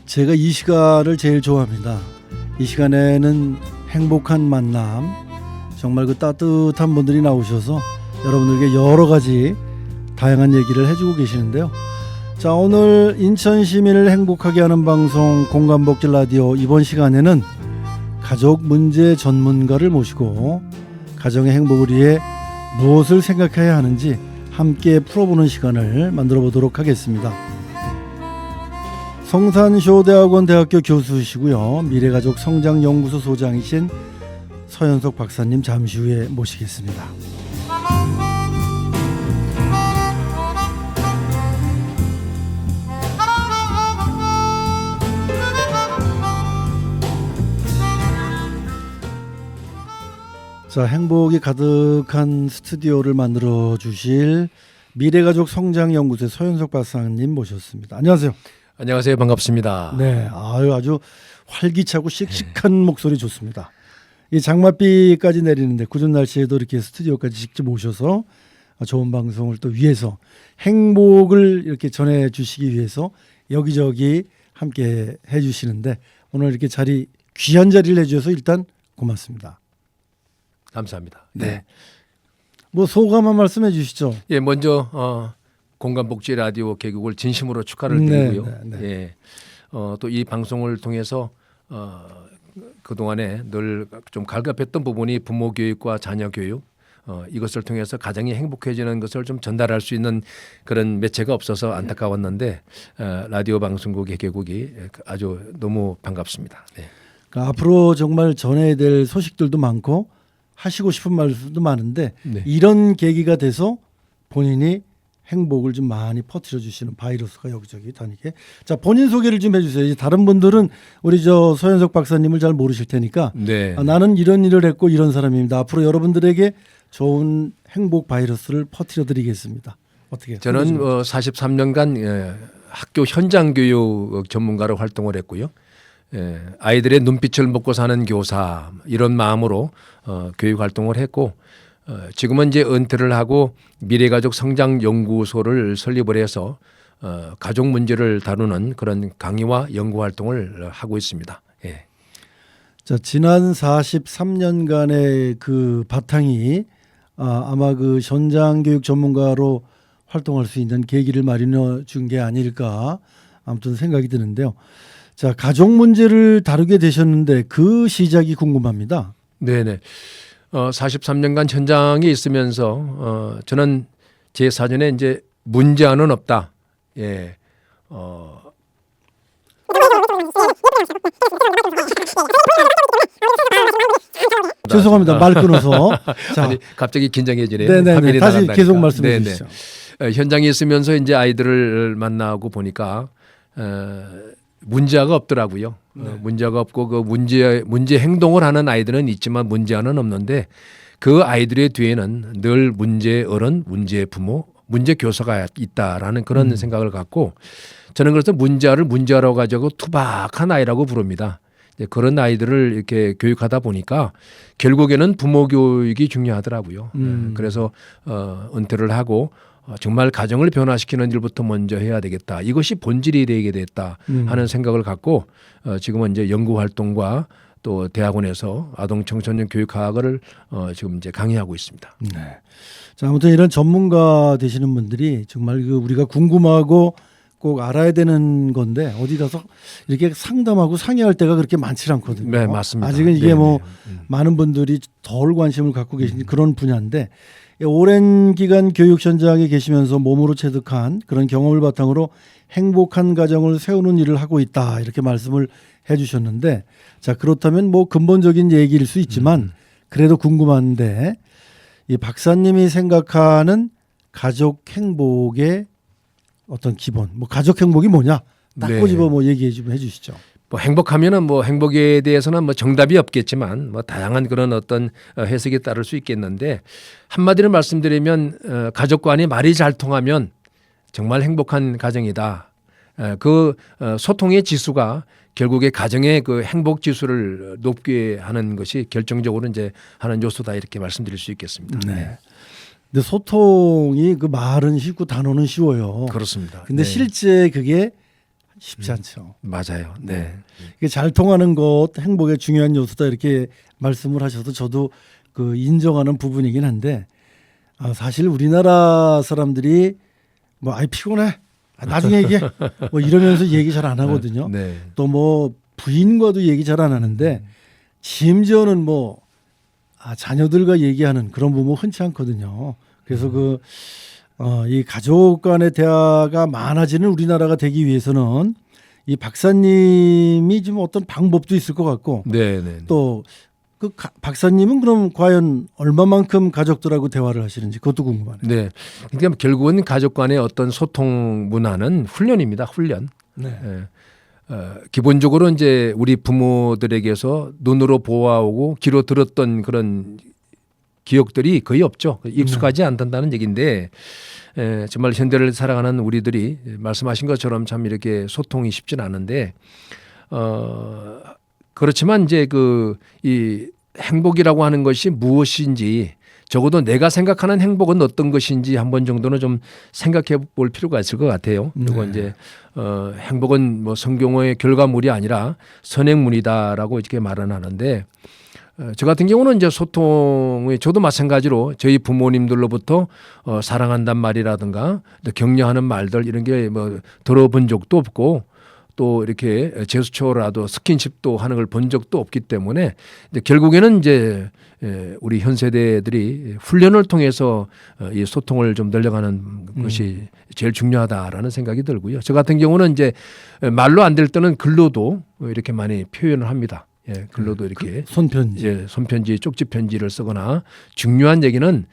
제가 이 시간을 제일 좋아합니다. 이 시간에는 행복한 만남, 정말 그 따뜻한 분들이 나오셔서 여러분들에게 여러 가지 다양한 얘기를 해주고 계시는데요. 자, 오늘 인천 시민을 행복하게 하는 방송 공감복지 라디오, 이번 시간에는 가족 문제 전문가를 모시고 가정의 행복을 위해 무엇을 생각해야 하는지 함께 풀어보는 시간을 만들어 보도록 하겠습니다. 성산쇼대학원 대학교 교수시고요, 미래가족 성장연구소 소장이신 서현석 박사님 잠시 후에 모시겠습니다. 자, 행복이 가득한 스튜디오를 만들어 주실 미래가족 성장연구소의 서현석 박사님 모셨습니다. 안녕하세요. 안녕하세요. 반갑습니다. 네, 아주 활기차고 씩씩한 목소리 좋습니다. 이 장맛비까지 내리는데 궂은 날씨에도 이렇게 스튜디오까지 직접 오셔서 좋은 방송을 또 위해서 행복을 이렇게 전해 주시기 위해서 여기저기 함께 해 주시는데 오늘 이렇게 귀한 자리를 해주셔서 일단 고맙습니다. 감사합니다. 네. 뭐 소감 한 말씀 해주시죠. 예, 먼저 공감복지 라디오 개국을 진심으로 축하를 드리고요. 예, 또 이 방송을 통해서 그 동안에 늘 좀 갈급했던 부분이 부모 교육과 자녀 교육, 이것을 통해서 가정이 행복해지는 것을 좀 전달할 수 있는 그런 매체가 없어서 안타까웠는데 라디오 방송국의 개국이 아주 너무 반갑습니다. 네. 그러니까 앞으로 정말 전해야 될 소식들도 많고 하시고 싶은 말도 많은데 네. 이런 계기가 돼서 본인이 행복을 좀 많이 퍼뜨려 주시는 바이러스가 여기저기 다니게. 자, 본인 소개를 좀 해주세요. 이제 다른 분들은 우리 서현석 박사님을 잘 모르실 테니까 네. 나는 이런 일을 했고 이런 사람입니다. 앞으로 여러분들에게 좋은 행복 바이러스를 퍼뜨려 드리겠습니다. 어떻게? 저는 43년간 학교 현장 교육 전문가로 활동을 했고요. 아이들의 눈빛을 먹고 사는 교사, 이런 마음으로 교육 활동을 했고, 지금은 이제 은퇴를 하고 미래가족 성장연구소를 설립을 해서 가족 문제를 다루는 그런 강의와 연구 활동을 하고 있습니다. 예. 자, 지난 43년간의 그 바탕이 아마 그 현장 교육 전문가로 활동할 수 있는 계기를 마련해 준 게 아닐까 아무튼 생각이 드는데요. 자, 가족 문제를 다루게 되셨는데 그 시작이 궁금합니다. 네네. 43년간 현장에 있으면서 저는 제 사전에 이제 문제아는 없다. 예. 죄송합니다. 말 끊어서. 자, 아니, 갑자기 긴장해지네요. 네네네. 화면이 다시 나간다니까. 계속 말씀해 네네. 주시죠. 현장에 있으면서 이제 아이들을 만나고 보니까 문제가 없더라고요. 문제가 없고 그 문제 행동을 하는 아이들은 있지만 문제는 없는데 그 아이들의 뒤에는 늘 문제 어른, 문제 부모, 문제 교사가 있다라는 그런 생각을 갖고 저는 그래서 문제를 문제라고 가지고 투박한 아이라고 부릅니다. 그런 아이들을 이렇게 교육하다 보니까 결국에는 부모 교육이 중요하더라고요. 그래서 은퇴를 하고 정말 가정을 변화시키는 일부터 먼저 해야 되겠다. 이것이 본질이 되게 됐다 하는 생각을 갖고 지금은 이제 연구 활동과 또 대학원에서 아동 청소년 교육학을 지금 이제 강의하고 있습니다. 네. 자, 아무튼 이런 전문가 되시는 분들이 정말 그 우리가 궁금하고 꼭 알아야 되는 건데 어디 가서 이렇게 상담하고 상의할 때가 그렇게 많지 않거든요. 네, 맞습니다. 아직은 이게 네네. 뭐 많은 분들이 덜 관심을 갖고 계신 그런 분야인데 오랜 기간 교육 현장에 계시면서 몸으로 체득한 그런 경험을 바탕으로 행복한 가정을 세우는 일을 하고 있다, 이렇게 말씀을 해주셨는데, 자, 그렇다면 뭐 근본적인 얘기일 수 있지만 그래도 궁금한데 이 박사님이 생각하는 가족 행복의 어떤 기본, 뭐 가족 행복이 뭐냐 딱 네. 꼬집어 뭐 얘기해 좀 해주시죠. 뭐 행복하면은 뭐 행복에 대해서는 뭐 정답이 없겠지만 뭐 다양한 그런 어떤 해석이 따를 수 있겠는데 한마디로 말씀드리면 가족 간이 말이 잘 통하면 정말 행복한 가정이다. 그 소통의 지수가 결국에 가정의 그 행복 지수를 높게 하는 것이 결정적으로 이제 하는 요소다, 이렇게 말씀드릴 수 있겠습니다. 네. 근데 소통이 그 말은 쉽고 단어는 쉬워요. 그렇습니다. 근데 네. 실제 그게 쉽지 않죠. 맞아요. 네. 이게 잘 통하는 것 행복의 중요한 요소다 이렇게 말씀을 하셔서 저도 그 인정하는 부분이긴 한데 사실 우리나라 사람들이 뭐 아이 피곤해 나중에 얘기해 뭐 이러면서 얘기 잘 안 하거든요. 네. 또 뭐 부인과도 얘기 잘 안 하는데 심지어는 뭐 자녀들과 얘기하는 그런 부모 흔치 않거든요. 그래서 이 가족 간의 대화가 많아지는 우리나라가 되기 위해서는 이 박사님이 좀 어떤 방법도 있을 것 같고 네, 네. 또 그 박사님은 그럼 과연 얼마만큼 가족들하고 대화를 하시는지 그것도 궁금하네요. 네. 그러니까 결국은 가족 간의 어떤 소통 문화는 훈련입니다. 훈련. 네. 기본적으로 이제 우리 부모들에게서 눈으로 보아오고 귀로 들었던 그런 기억들이 거의 없죠. 익숙하지 않는다는 얘기인데 정말 현대를 살아가는 우리들이 말씀하신 것처럼 참 이렇게 소통이 쉽지는 않은데 그렇지만 이제 이 행복이라고 하는 것이 무엇인지 적어도 내가 생각하는 행복은 어떤 것인지 한 번 정도는 좀 생각해 볼 필요가 있을 것 같아요. 그리고 이제 행복은 뭐 성경의 결과물이 아니라 선행문이다라고 이렇게 말은 하는데 저 같은 경우는 이제 소통이 저도 마찬가지로 저희 부모님들로부터 사랑한단 말이라든가 격려하는 말들 이런 게 뭐 들어본 적도 없고 또 이렇게 제스처라도 스킨십도 하는 걸 본 적도 없기 때문에 이제 결국에는 이제 우리 현 세대들이 훈련을 통해서 이 소통을 좀 늘려가는 것이 제일 중요하다라는 생각이 들고요. 저 같은 경우는 이제 말로 안 될 때는 글로도 이렇게 많이 표현을 합니다. 예, 글로도 이렇게 손편지. 예, 손편지, 쪽지 편지를 쓰거나 중요한 얘기는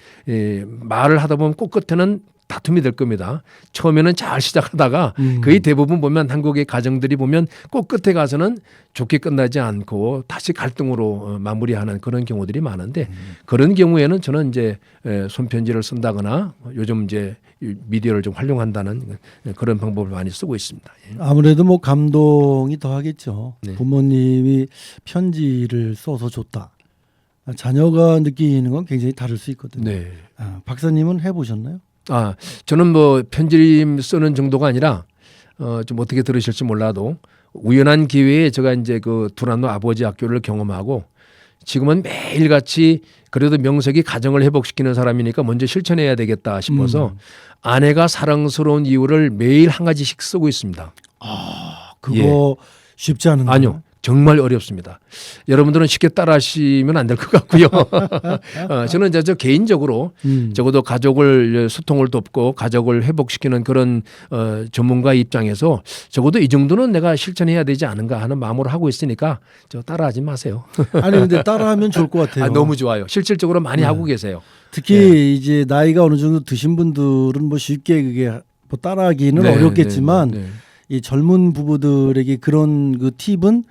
말을 하다 보면 꼭 끝에는 다툼이 될 겁니다. 처음에는 잘 시작하다가 거의 대부분 보면 한국의 가정들이 보면 꼭 끝에 가서는 좋게 끝나지 않고 다시 갈등으로 마무리하는 그런 경우들이 많은데 그런 경우에는 저는 이제 손편지를 쓴다거나 요즘 이제 미디어를 좀 활용한다는 그런 방법을 많이 쓰고 있습니다. 예. 아무래도 뭐 감동이 더하겠죠. 네. 부모님이 편지를 써서 줬다. 자녀가 느끼는 건 굉장히 다를 수 있거든요. 네. 박사님은 해보셨나요? 저는 뭐 편지 쓰는 정도가 아니라 좀 어떻게 들으실지 몰라도 우연한 기회에 제가 이제 그 두란노 아버지 학교를 경험하고 지금은 매일같이 그래도 명색이 가정을 회복시키는 사람이니까 먼저 실천해야 되겠다 싶어서 아내가 사랑스러운 이유를 매일 한 가지씩 쓰고 있습니다. 그거 쉽지 않은 아니요. 정말 어렵습니다. 여러분들은 쉽게 따라하시면 안 될 것 같고요. 저는 이제 저 개인적으로 적어도 가족을 소통을 돕고 가족을 회복시키는 그런 전문가 입장에서 적어도 이 정도는 내가 실천해야 되지 않은가 하는 마음으로 하고 있으니까 저 따라하지 마세요. 아니 근데 따라하면 좋을 것 같아요. 너무 좋아요. 실질적으로 많이 하고 계세요. 특히 이제 나이가 어느 정도 드신 분들은 뭐 쉽게 그게 뭐 따라하기는 어렵겠지만 이 젊은 부부들에게 그런 그 팁은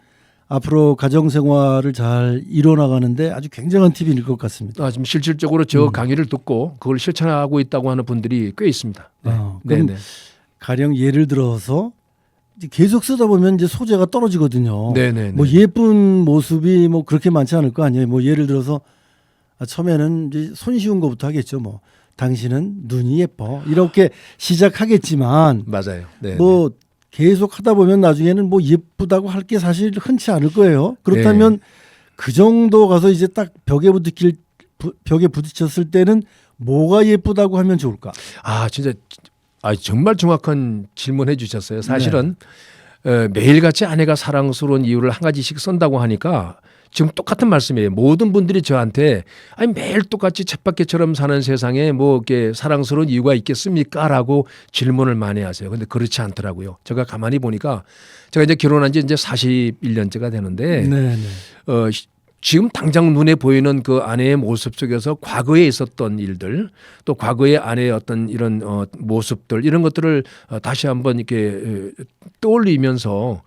앞으로 가정 생활을 잘 이뤄나가는데 아주 굉장한 팁이 될 것 같습니다. 지금 실질적으로 저 강의를 듣고 그걸 실천하고 있다고 하는 분들이 꽤 있습니다. 그럼 가령 예를 들어서 계속 쓰다 보면 이제 소재가 떨어지거든요. 뭐 예쁜 모습이 뭐 그렇게 많지 않을 거 아니에요. 뭐 예를 들어서 처음에는 이제 손쉬운 것부터 하겠죠. 뭐 당신은 눈이 예뻐 이렇게 시작하겠지만 맞아요. 뭐 계속 하다 보면 나중에는 뭐 예쁘다고 할 게 사실 흔치 않을 거예요. 그렇다면 그 정도 가서 이제 딱 벽에 부딪혔을 때는 뭐가 예쁘다고 하면 좋을까? 진짜 정말 정확한 질문해 주셨어요. 사실은 매일같이 아내가 사랑스러운 이유를 한 가지씩 쓴다고 하니까 지금 똑같은 말씀이에요. 모든 분들이 저한테 매일 똑같이 쳇바퀴처럼 사는 세상에 뭐 이렇게 사랑스러운 이유가 있겠습니까? 라고 질문을 많이 하세요. 근데 그렇지 않더라고요. 제가 가만히 보니까 제가 이제 결혼한 지 이제 41년째가 되는데 지금 당장 눈에 보이는 그 아내의 모습 속에서 과거에 있었던 일들 또 과거의 아내의 어떤 이런 모습들 이런 것들을 다시 한번 이렇게 떠올리면서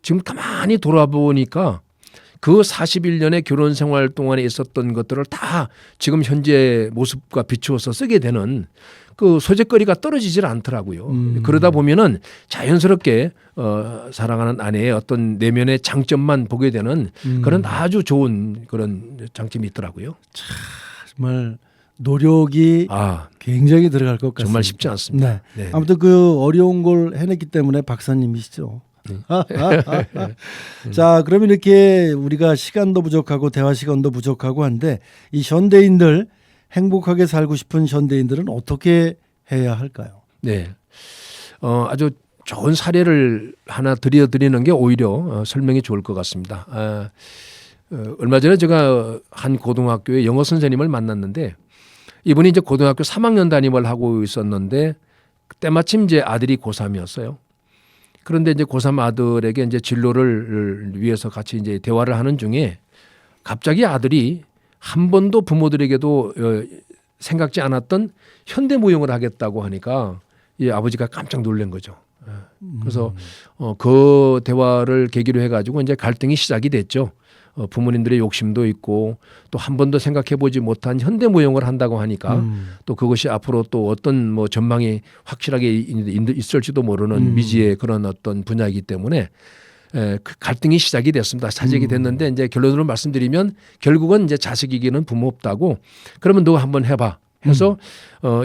지금 가만히 돌아보니까 그 41년의 결혼 생활 동안에 있었던 것들을 다 지금 현재 모습과 비추어서 쓰게 되는 그 소재거리가 떨어지질 않더라고요. 그러다 보면은 자연스럽게 사랑하는 아내의 어떤 내면의 장점만 보게 되는 그런 아주 좋은 그런 장점이 있더라고요. 정말 노력이 굉장히 들어갈 것 같습니다. 정말 쉽지 않습니다. 네. 아무튼 그 어려운 걸 해냈기 때문에 박사님이시죠. 자, 그러면 이렇게 우리가 시간도 부족하고 대화 시간도 부족하고 한데 이 현대인들 행복하게 살고 싶은 현대인들은 어떻게 해야 할까요? 네, 아주 좋은 사례를 하나 드리는 게 오히려 설명이 좋을 것 같습니다. 얼마 전에 제가 한 고등학교의 영어 선생님을 만났는데 이분이 이제 고등학교 3학년 담임을 하고 있었는데 때마침 이제 아들이 고3이었어요. 그런데 이제 고3 아들에게 이제 진로를 위해서 같이 이제 대화를 하는 중에 갑자기 아들이 한 번도 부모들에게도 생각지 않았던 현대무용을 하겠다고 하니까 이 아버지가 깜짝 놀란 거죠. 그래서 그 대화를 계기로 해가지고 이제 갈등이 시작이 됐죠. 부모님들의 욕심도 있고 또 한 번도 생각해 보지 못한 현대무용을 한다고 하니까 또 그것이 앞으로 또 어떤 뭐 전망이 확실하게 있을지도 모르는 미지의 그런 어떤 분야이기 때문에 그 갈등이 시작이 됐습니다. 사직이 됐는데 이제 결론으로 말씀드리면 결국은 이제 자식이기는 부모 없다고 그러면 너 한번 해봐 해서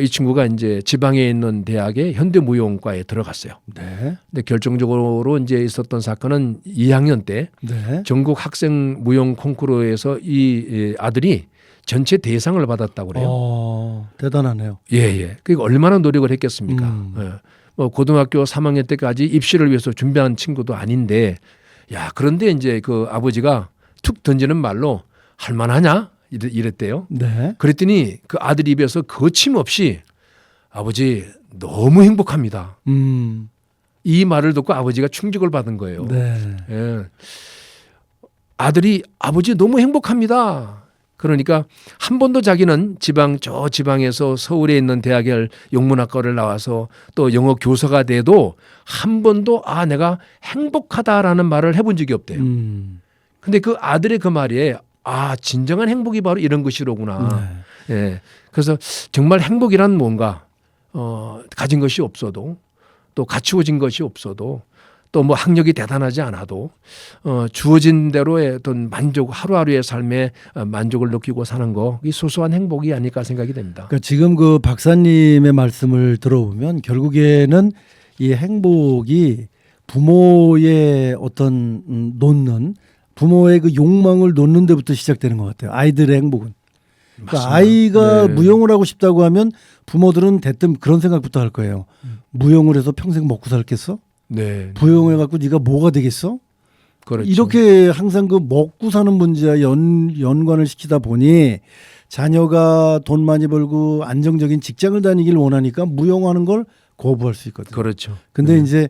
이 친구가 이제 지방에 있는 대학의 현대무용과에 들어갔어요. 네. 근데 결정적으로 이제 있었던 사건은 2학년 때 네. 전국 학생 무용 콩쿠르에서 이 아들이 전체 대상을 받았다고 그래요. 대단하네요. 예. 그러니까 얼마나 노력을 했겠습니까? 예. 뭐 고등학교 3학년 때까지 입시를 위해서 준비한 친구도 아닌데, 야 그런데 이제 그 아버지가 툭 던지는 말로 할만하냐 이랬대요. 네. 그랬더니 그 아들 입에서 거침없이 아버지 너무 행복합니다. 이 말을 듣고 아버지가 충격을 받은 거예요. 네. 예. 아들이 아버지 너무 행복합니다. 그러니까 한 번도 자기는 저 지방에서 서울에 있는 대학의 영문학과를 나와서 또 영어 교사가 돼도 한 번도 내가 행복하다라는 말을 해본 적이 없대요. 근데 그 아들의 그 말이 진정한 행복이 바로 이런 것이로구나. 네. 예. 그래서 정말 행복이란 뭔가 가진 것이 없어도 또 갖추어진 것이 없어도 또 뭐 학력이 대단하지 않아도 주어진 대로의 어떤 만족 하루하루의 삶에 만족을 느끼고 사는 거 이 소소한 행복이 아닐까 생각이 됩니다. 그러니까 지금 그 박사님의 말씀을 들어보면 결국에는 이 행복이 부모의 어떤 놓는 부모의 그 욕망을 놓는 데부터 시작되는 것 같아요. 아이들의 행복은. 그러니까 아이가 무용을 하고 싶다고 하면 부모들은 대뜸 그런 생각부터 할 거예요. 무용을 해서 평생 먹고 살겠어? 네. 무용을 갖고 네가 뭐가 되겠어? 그렇죠. 이렇게 항상 그 먹고 사는 문제와 연관을 시키다 보니 자녀가 돈 많이 벌고 안정적인 직장을 다니길 원하니까 무용하는 걸 거부할 수 있거든요. 그렇죠. 근데 이제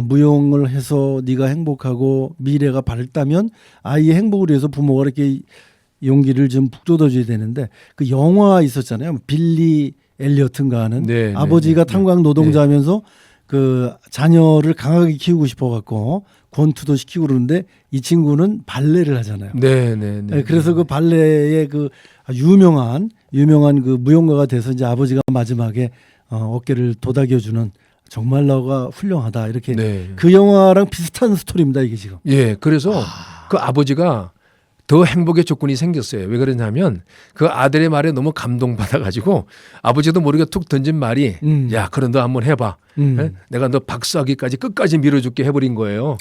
무용을 해서 네가 행복하고 미래가 밝다면 아이의 행복을 위해서 부모가 이렇게 용기를 좀 북돋아줘야 되는데 그 영화 있었잖아요. 빌리 엘리어트인가 하는 아버지가 탄광 노동자면서 그 자녀를 강하게 키우고 싶어갖고 권투도 시키고 그러는데 이 친구는 발레를 하잖아요. 네. 그래서 그 발레의 그 유명한 그 무용가가 돼서 이제 아버지가 마지막에 어깨를 도닥여주는 정말 너가 훌륭하다 이렇게 그 영화랑 비슷한 스토리입니다 이게 지금. 예, 그래서 그 아버지가 더 행복의 조건이 생겼어요. 왜 그러냐면 그 아들의 말에 너무 감동받아가지고 아버지도 모르게 툭 던진 말이 야 그럼 너 한번 해봐. 내가 너 박사학위까지 끝까지 밀어줄게 해버린 거예요.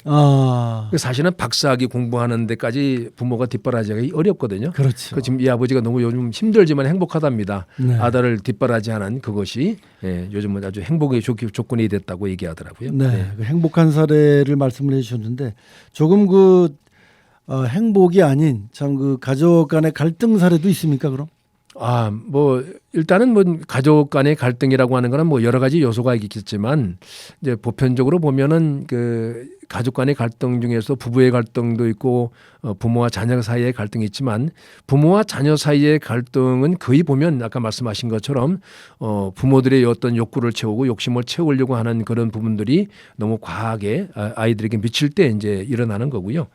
사실은 박사학위 공부하는 데까지 부모가 뒷바라지하기 어렵거든요. 그렇죠. 지금 이 아버지가 너무 요즘 힘들지만 행복하답니다. 네. 아들을 뒷바라지하는 그것이 요즘은 아주 행복의 조건이 됐다고 얘기하더라고요. 네. 그 행복한 사례를 말씀을 해주셨는데 조금 그 행복이 아닌 참 그 가족 간의 갈등 사례도 있습니까 그럼? 뭐 일단은 뭐 가족 간의 갈등이라고 하는 거는 뭐 여러 가지 요소가 있겠지만 이제 보편적으로 보면은 그 가족 간의 갈등 중에서 부부의 갈등도 있고 부모와 자녀 사이의 갈등이 있지만 부모와 자녀 사이의 갈등은 거의 보면 아까 말씀하신 것처럼 부모들의 어떤 욕구를 채우고 욕심을 채우려고 하는 그런 부분들이 너무 과하게 아이들에게 미칠 때 이제 일어나는 거고요.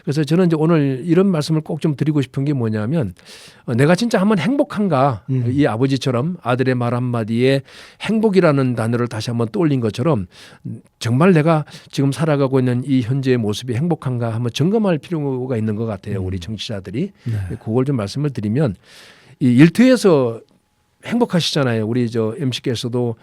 그래서 저는 이제 오늘 이런 말씀을 꼭 좀 드리고 싶은 게 뭐냐면 내가 진짜 한번 행복한가 이 아버지처럼 아들의 말 한마디에 행복이라는 단어를 다시 한번 떠올린 것처럼 정말 내가 지금 살아가고 있는 이 현재의 모습이 행복한가 한번 점검할 필요가 있는 것 같아요. 우리 청취자들이. 그걸 좀 말씀을 드리면 이 일터에서 행복하시잖아요. 우리 저 MC께서도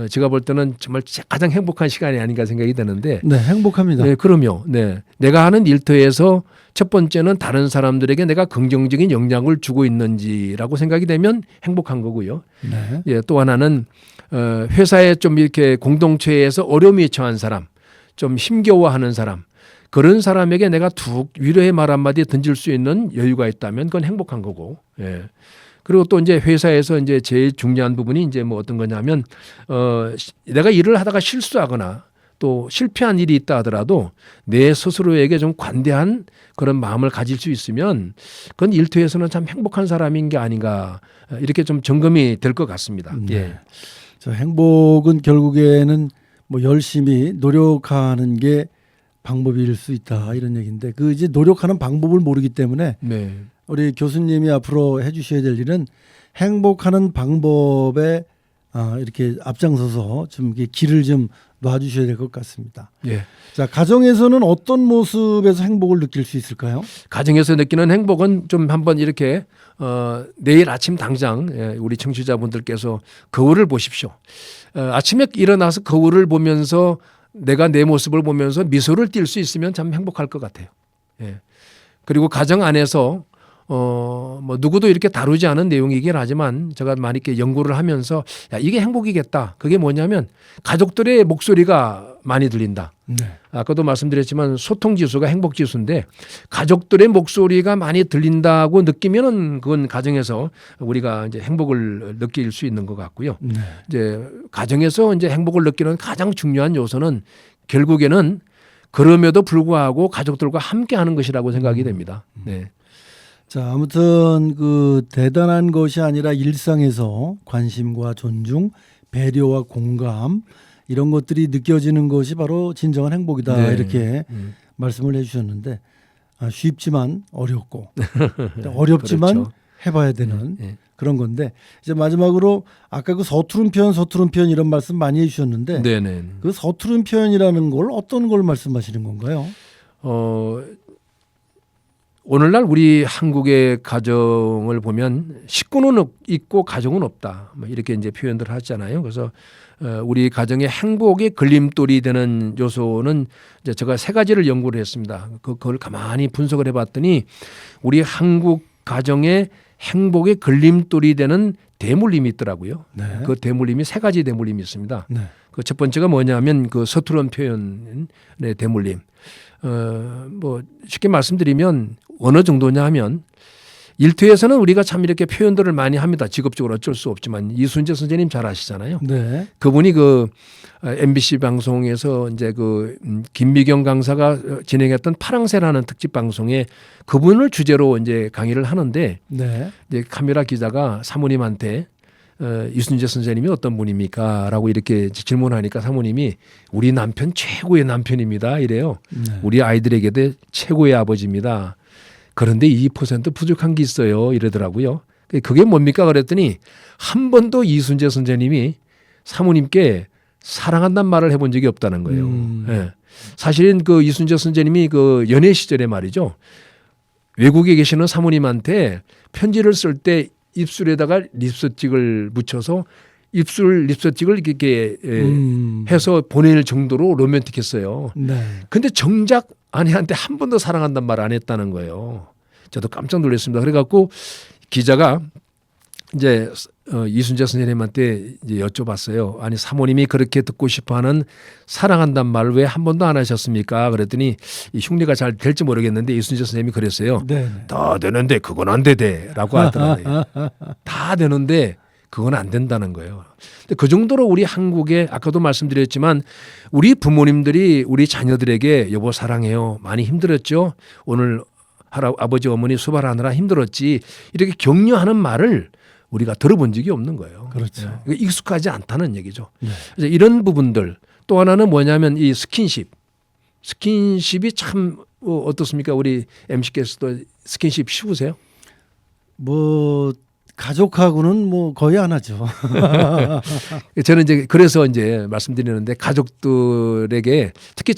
제가 볼 때는 정말 가장 행복한 시간이 아닌가 생각이 드는데. 네, 행복합니다. 네, 그럼요. 네, 내가 하는 일터에서 첫 번째는 다른 사람들에게 내가 긍정적인 영향을 주고 있는지라고 생각이 되면 행복한 거고요. 네. 예, 또 하나는 회사에 좀 이렇게 공동체에서 어려움이 처한 사람, 좀 힘겨워하는 사람, 그런 사람에게 내가 툭 위로의 말 한마디 던질 수 있는 여유가 있다면 그건 행복한 거고. 예. 그리고 또 이제 회사에서 이제 제일 중요한 부분이 이제 뭐 어떤 거냐면 내가 일을 하다가 실수하거나 또 실패한 일이 있다 하더라도 내 스스로에게 좀 관대한 그런 마음을 가질 수 있으면 그건 일터에서는 참 행복한 사람인 게 아닌가 이렇게 좀 점검이 될 것 같습니다. 네. 예. 저 행복은 결국에는 뭐 열심히 노력하는 게 방법일 수 있다 이런 얘기인데 그 이제 노력하는 방법을 모르기 때문에 네. 우리 교수님이 앞으로 해주셔야 될 일은 행복하는 방법에 이렇게 앞장서서 좀 이렇게 길을 좀 놔주셔야 될 것 같습니다. 예. 자, 가정에서는 어떤 모습에서 행복을 느낄 수 있을까요? 가정에서 느끼는 행복은 좀 한번 이렇게 내일 아침 당장 우리 청취자분들께서 거울을 보십시오. 아침에 일어나서 거울을 보면서 내가 내 모습을 보면서 미소를 띌 수 있으면 참 행복할 것 같아요. 예. 그리고 가정 안에서 뭐 누구도 이렇게 다루지 않은 내용이긴 하지만 제가 많이 이렇게 연구를 하면서 야, 이게 행복이겠다. 그게 뭐냐면 가족들의 목소리가 많이 들린다. 네. 아까도 말씀드렸지만 소통 지수가 행복 지수인데 가족들의 목소리가 많이 들린다고 느끼면은 그건 가정에서 우리가 이제 행복을 느낄 수 있는 것 같고요. 네. 이제 가정에서 이제 행복을 느끼는 가장 중요한 요소는 결국에는 그럼에도 불구하고 가족들과 함께 하는 것이라고 생각이 됩니다. 네. 자, 아무튼 그 대단한 것이 아니라 일상에서 관심과 존중, 배려와 공감 이런 것들이 느껴지는 것이 바로 진정한 행복이다. 네. 이렇게 말씀을 해주셨는데 쉽지만 어렵고 어렵지만 그렇죠. 해봐야 되는 네. 그런 건데 이제 마지막으로 아까 그 서투른 표현 이런 말씀 많이 해주셨는데 네네. 그 서투른 표현이라는 걸 어떤 걸 말씀하시는 건가요? 오늘날 우리 한국의 가정을 보면 식구는 있고 가정은 없다. 뭐 이렇게 이제 표현들 하잖아요. 그래서 우리 가정의 행복의 걸림돌이 되는 요소는 이제 제가 세 가지를 연구를 했습니다. 그걸 가만히 분석을 해봤더니 우리 한국 가정의 행복의 걸림돌이 되는 대물림이 있더라고요. 네. 그 대물림이 세 가지 대물림이 있습니다. 네. 그 첫 번째가 뭐냐면 그 서투른 표현의 대물림. 뭐 쉽게 말씀드리면 어느 정도냐 하면 일터에서는 우리가 참 이렇게 표현들을 많이 합니다. 직업적으로 어쩔 수 없지만 이순재 선생님 잘 아시잖아요. 네. 그분이 그 MBC 방송에서 이제 그 김미경 강사가 진행했던 파랑새라는 특집 방송에 그분을 주제로 이제 강의를 하는데 네. 이제 카메라 기자가 사모님한테 이순재 선생님이 어떤 분입니까? 라고 이렇게 질문하니까 사모님이 우리 남편 최고의 남편입니다. 이래요. 네. 우리 아이들에게도 최고의 아버지입니다. 그런데 2% 부족한 게 있어요. 이러더라고요. 그게 뭡니까? 그랬더니 한 번도 이순재 선생님이 사모님께 사랑한다는 말을 해본 적이 없다는 거예요. 예. 사실은 그 이순재 선생님이 그 연애 시절에 말이죠. 외국에 계시는 사모님한테 편지를 쓸 때 입술에다가 립스틱을 묻혀서 입술 립스틱을 이렇게 해서 보낼 정도로 로맨틱했어요. 네. 근데 정작 아내한테 한 번도 사랑한다는 말 안 했다는 거예요. 저도 깜짝 놀랐습니다. 그래갖고 기자가 이제 이순재 선생님한테 이제 여쭤봤어요. 아니 사모님이 그렇게 듣고 싶어하는 사랑한다는 말 왜 한 번도 안 하셨습니까? 그랬더니 이 흉내가 잘 될지 모르겠는데 이순재 선생님이 그랬어요. 네. 다 되는데 그건 안 되대라고 하더라고요. 다 되는데 그건 안 된다는 거예요. 근데 그 정도로 우리 한국에 아까도 말씀드렸지만 우리 부모님들이 우리 자녀들에게 여보 사랑해요. 많이 힘들었죠. 오늘 아버지 어머니 수발하느라 힘들었지. 이렇게 격려하는 말을 우리가 들어본 적이 없는 거예요. 그렇죠. 익숙하지 않다는 얘기죠. 네. 그래서 이런 부분들 또 하나는 뭐냐면 이 스킨십이 참 어떻습니까? 우리 MC께서도 스킨십 쉬우세요? 뭐 가족하고는 뭐 거의 안 하죠. 저는 이제 그래서 이제 말씀드리는데 가족들에게 특히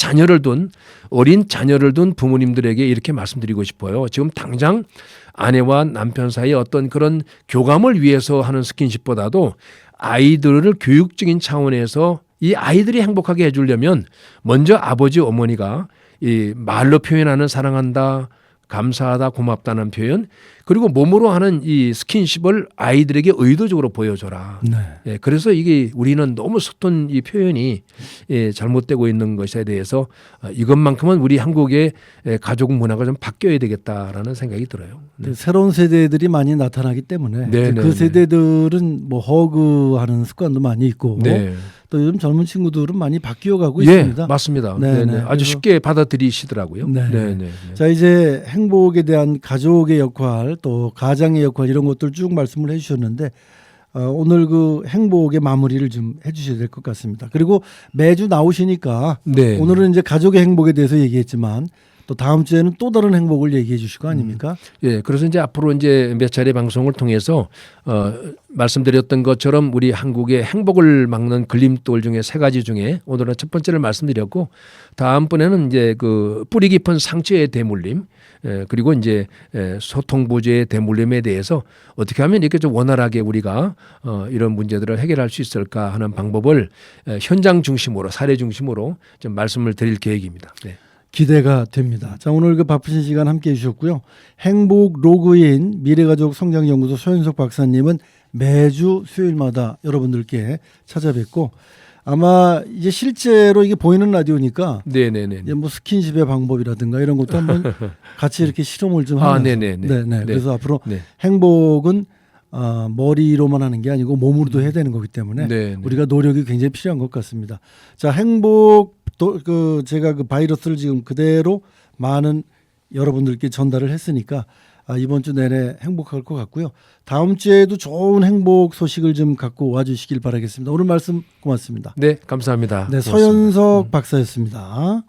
어린 자녀를 둔 부모님들에게 이렇게 말씀드리고 싶어요. 지금 당장 아내와 남편 사이에 어떤 그런 교감을 위해서 하는 스킨십보다도 아이들을 교육적인 차원에서 이 아이들이 행복하게 해주려면 먼저 아버지 어머니가 이 말로 표현하는 사랑한다, 감사하다, 고맙다는 표현, 그리고 몸으로 하는 이 스킨십을 아이들에게 의도적으로 보여줘라. 네. 예, 그래서 이게 우리는 너무 서툰 이 표현이 잘못되고 있는 것에 대해서 이것만큼은 우리 한국의 가족 문화가 좀 바뀌어야 되겠다라는 생각이 들어요. 네. 새로운 세대들이 많이 나타나기 때문에 네, 그 네, 세대들은 뭐 허그하는 습관도 많이 있고 네. 또 요즘 젊은 친구들은 많이 바뀌어가고 예, 있습니다. 맞습니다. 네, 네, 네. 네. 아주 그래서- 쉽게 받아들이시더라고요. 네. 네, 네, 네. 자, 이제 행복에 대한 가족의 역할 또 가장의 역할 이런 것들 쭉 말씀을 해주셨는데 오늘 그 행복의 마무리를 좀 해주셔야 될 것 같습니다. 그리고 매주 나오시니까 네. 오늘은 이제 가족의 행복에 대해서 얘기했지만 또 다음 주에는 또 다른 행복을 얘기해 주실 거 아닙니까? 예, 그래서 이제 앞으로 이제 몇 차례 방송을 통해서 말씀드렸던 것처럼 우리 한국의 행복을 막는 걸림돌 중에 세 가지 중에 오늘은 첫 번째를 말씀드렸고 다음번에는 이제 그 뿌리 깊은 상처의 대물림 그리고 이제 소통 부재의 대물림에 대해서 어떻게 하면 이렇게 좀 원활하게 우리가 이런 문제들을 해결할 수 있을까 하는 방법을 현장 중심으로 사례 중심으로 좀 말씀을 드릴 계획입니다. 네. 기대가 됩니다. 자, 오늘 그 바쁘신 시간 함께 해주셨고요. 행복 로그인 미래가족 성장연구소 소현석 박사님은 매주 수요일마다 여러분들께 찾아뵙고 아마 이제 실제로 이게 보이는 라디오니까 네네네. 이제 뭐 스킨십의 방법이라든가 이런 것도 한번 같이 이렇게 실험을 좀 하면서 네네네. 네네. 그래서 앞으로 네. 행복은 머리로만 하는 게 아니고 몸으로도 해야 되는 거기 때문에 네, 네. 우리가 노력이 굉장히 필요한 것 같습니다. 자, 행복 그 제가 그 바이러스를 지금 그대로 많은 여러분들께 전달을 했으니까 이번 주 내내 행복할 것 같고요. 다음 주에도 좋은 행복 소식을 좀 갖고 와주시길 바라겠습니다. 오늘 말씀 고맙습니다. 네, 감사합니다. 네, 고맙습니다. 서현석 박사였습니다.